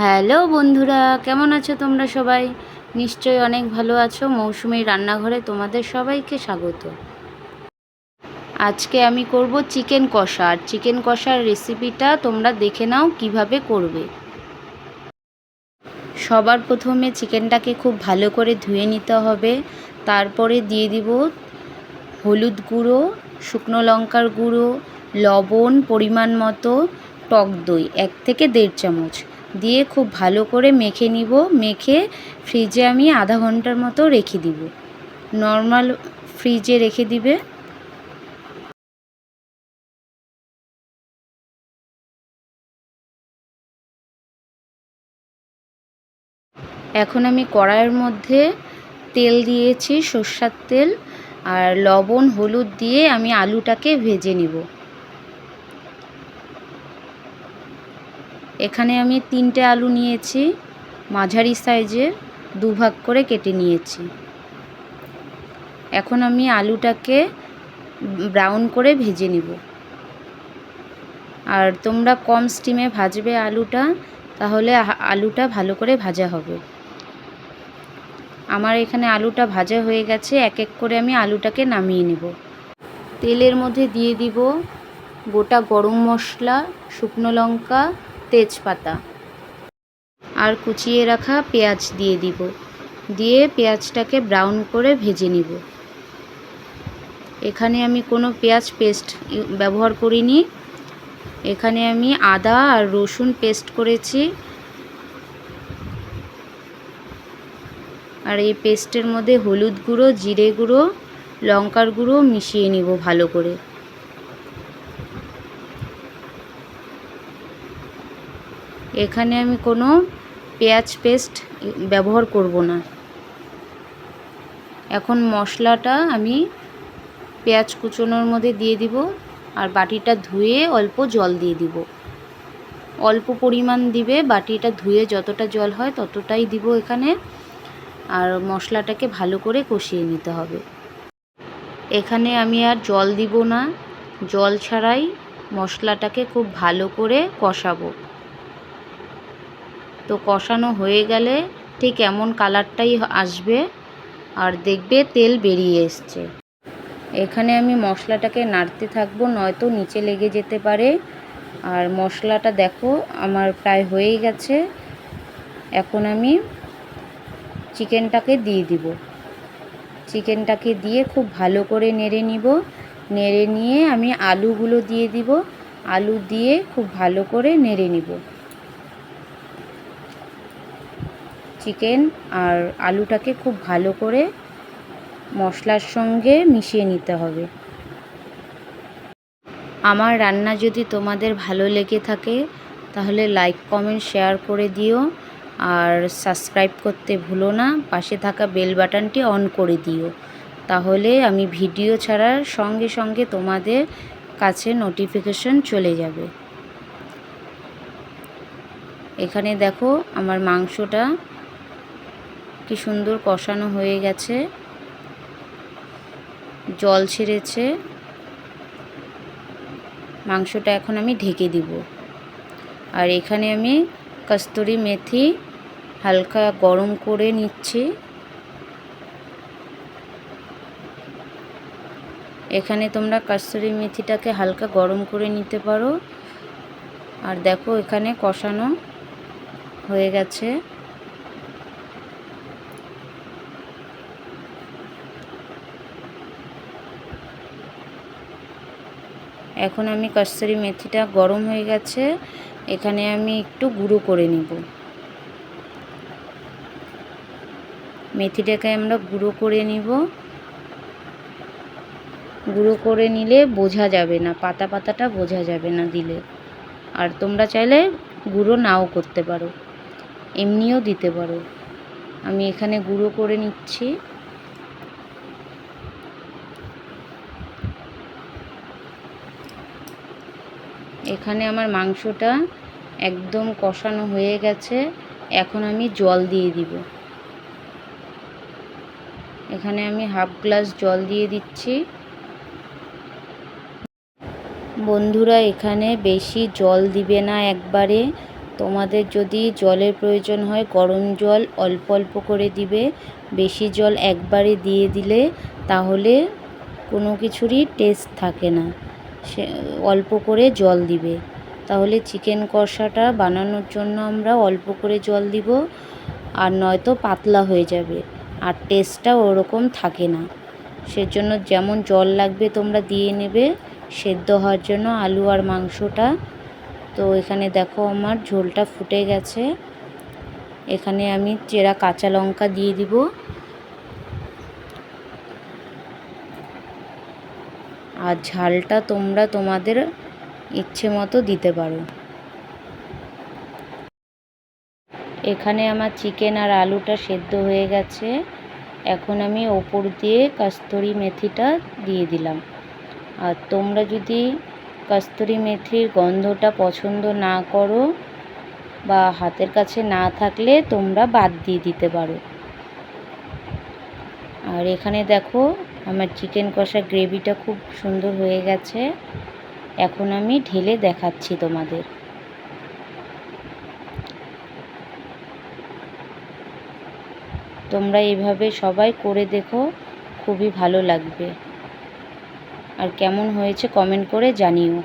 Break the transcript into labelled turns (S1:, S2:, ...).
S1: Hello বন্ধুরা, কেমন আছো তোমরা সবাই? নিশ্চয়ই অনেক ভালো আছো। মৌসুমীর রান্নাঘরে তোমাদের সবাইকে স্বাগত। আজকে আমি করব চিকেন কষা। আর চিকেন কষার রেসিপিটা তোমরা দেখে নাও কিভাবে করবে। সবার প্রথমে চিকেনটাকে খুব ভালো করে ধুয়ে নিতে হবে। তারপরে দিয়ে দিব হলুদ গুঁড়ো, শুকনো লঙ্কার গুঁড়ো, লবণ পরিমাণ মতো, টক দই 1 থেকে 1.5 চামচ দিয়ে খুব ভালো করে মেখে নিব। মেখে ফ্রিজে আমি আধা ঘন্টার মতো রেখে দিব। নর্মাল ফ্রিজে রেখে দিবে। এখন আমি কড়াইয়ের মধ্যে তেল দিয়েছি, সর্ষের তেল, আর লবণ হলুদ দিয়ে আমি আলুটাকে ভেজে নিব। এখানে আমি 3টে আলু নিয়েছি, মাঝারি সাইজের, দুভাগ করে কেটে নিয়েছি। এখন আমি আলুটাকে ব্রাউন করে ভেজে নিব। আর তোমরা কম স্টিমে ভাজবে আলুটা, তাহলে আলুটা ভালো করে ভাজা হবে। আমার এখানে আলুটা ভাজা হয়ে গেছে। এক এক করে আমি আলুটাকে নামিয়ে নেব। তেলের মধ্যে দিয়ে দিব গোটা গরম মশলা, শুকনো লঙ্কা, তেজপাতা আর কুচিয়ে রাখা পেঁয়াজ দিয়ে দিব। দিয়ে পেঁয়াজটাকে ব্রাউন করে ভেজে নিব। এখানে আমি কোনো পেঁয়াজ পেস্ট ব্যবহার করিনি। এখানে আমি আদা আর রসুন পেস্ট করেছি। আর এই পেস্টের মধ্যে হলুদ গুঁড়ো, জিরে গুঁড়ো, লঙ্কার গুঁড়ো মিশিয়ে নিব ভালো করে। এখানে আমি কোনো পেঁয়াজ পেস্ট ব্যবহার করব না। এখন মশলাটা আমি পেঁয়াজ কুচোনোর মধ্যে দিয়ে দিব। আর বাটিটা ধুয়ে অল্প জল দিয়ে দিব। অল্প পরিমাণ দিবে, বাটিটা ধুয়ে যতটা জল হয় ততটাই দিব এখানে। আর মশলাটাকে ভালো করে কষিয়ে নিতে হবে। এখানে আমি আর জল দিব না, জল ছাড়াই মশলাটাকে খুব ভালো করে কষাবো। তো কষানো হয়ে গেলে ঠিক এমন কালারটাই আসবে, আর দেখবে তেল বেরিয়ে এসছে। এখানে আমি মশলাটাকে নাড়তে থাকবো, নয়তো নিচে লেগে যেতে পারে। আর মশলাটা দেখো আমার প্রায় হয়েই গেছে। এখন আমি চিকেনটাকে দিয়ে দিব। চিকেনটাকে দিয়ে খুব ভালো করে নেড়ে নিব। নেড়ে নিয়ে আমি আলুগুলো দিয়ে দিব। আলু দিয়ে খুব ভালো করে নেড়ে নিব। চিকেন আর আলুটাকে খুব ভালো করে মশলার সঙ্গে মিশিয়ে নিতে হবে। আমার রান্না যদি তোমাদের ভালো লেগে থাকে তাহলে লাইক কমেন্ট শেয়ার করে দিও। আর সাবস্ক্রাইব করতে ভুলো না। পাশে থাকা বেল বাটনটি অন করে দিও, তাহলে আমি ভিডিও ছাড়ার সঙ্গে সঙ্গে তোমাদের কাছে নোটিফিকেশন চলে যাবে। এখানে দেখো আমার মাংসটা কি সুন্দর কষানো হয়ে গেছে, জল ছেড়েছে। মাংসটা এখন আমি ঢেকে দিব। আর এখানে আমি কস্তুরি মেথি হালকা গরম করে নিচ্ছি। এখানে তোমরা কস্তুরি মেথিটাকে হালকা গরম করে নিতে পারো। আর দেখো এখানে কষানো হয়ে গেছে। এখন আমি কস্তুরি মেথিটা গরম হয়ে গেছে, এখানে আমি একটু গুঁড়ো করে নিব। মেথিটাকে আমরা গুঁড়ো করে নিব। গুঁড়ো করে নিলে বোঝা যাবে না, পাতা পাতাটা বোঝা যাবে না দিলে। আর তোমরা চাইলে গুঁড়ো নাও করতে পারো, এমনিও দিতে পারো। আমি এখানে গুঁড়ো করে নিচ্ছি। এখানে আমার মাংসটা একদম কষানো হয়ে গেছে। এখন আমি জল দিয়ে দিব। এখানে আমি হাফ গ্লাস জল দিয়ে দিচ্ছি। বন্ধুরা এখানে বেশি জল দিবে না একবারে, তোমাদের যদি জলের প্রয়োজন হয় গরম জল অল্প অল্প করে দিবে, বেশি জল একবারে দিয়ে দিলে তাহলে কোনো কিছুরই টেস্ট থাকে না। সে অল্প করে জল দিবে, তাহলে চিকেন কষাটা বানানোর জন্য আমরা অল্প করে জল দিব, আর নয়তো পাতলা হয়ে যাবে আর টেস্টটা ওরকম থাকে না। সেজন্য যেমন জল লাগবে তোমরা দিয়ে নেবে সেদ্ধ হওয়ার জন্য আলু আর মাংসটা। তো এখানে দেখো আমার ঝোলটা ফুটে গেছে, এখানে আমি চেরা কাঁচা লঙ্কা দিয়ে দিব, আর ঝালটা তোমরা তোমাদের ইচ্ছে মতো দিতে পারো। এখানে আমার চিকেন আর আলুটা সেদ্ধ হয়ে গেছে, এখন আমি ওপর দিয়ে কস্তুরি মেথিটা দিয়ে দিলাম। আর তোমরা যদি কস্তুরি মেথির গন্ধটা পছন্দ না করো বা হাতের কাছে না থাকলে তোমরা বাদ দিয়ে দিতে পারো। আর এখানে দেখো আমার চিকেন কষা গ্রেভিটা খুব সুন্দর হয়ে গেছে, এখন আমি ঢেলে দেখাচ্ছি তোমাদের। তোমরা এইভাবে সবাই করে দেখো, খুবই ভালো লাগবে। আর কেমন হয়েছে কমেন্ট করে জানিও।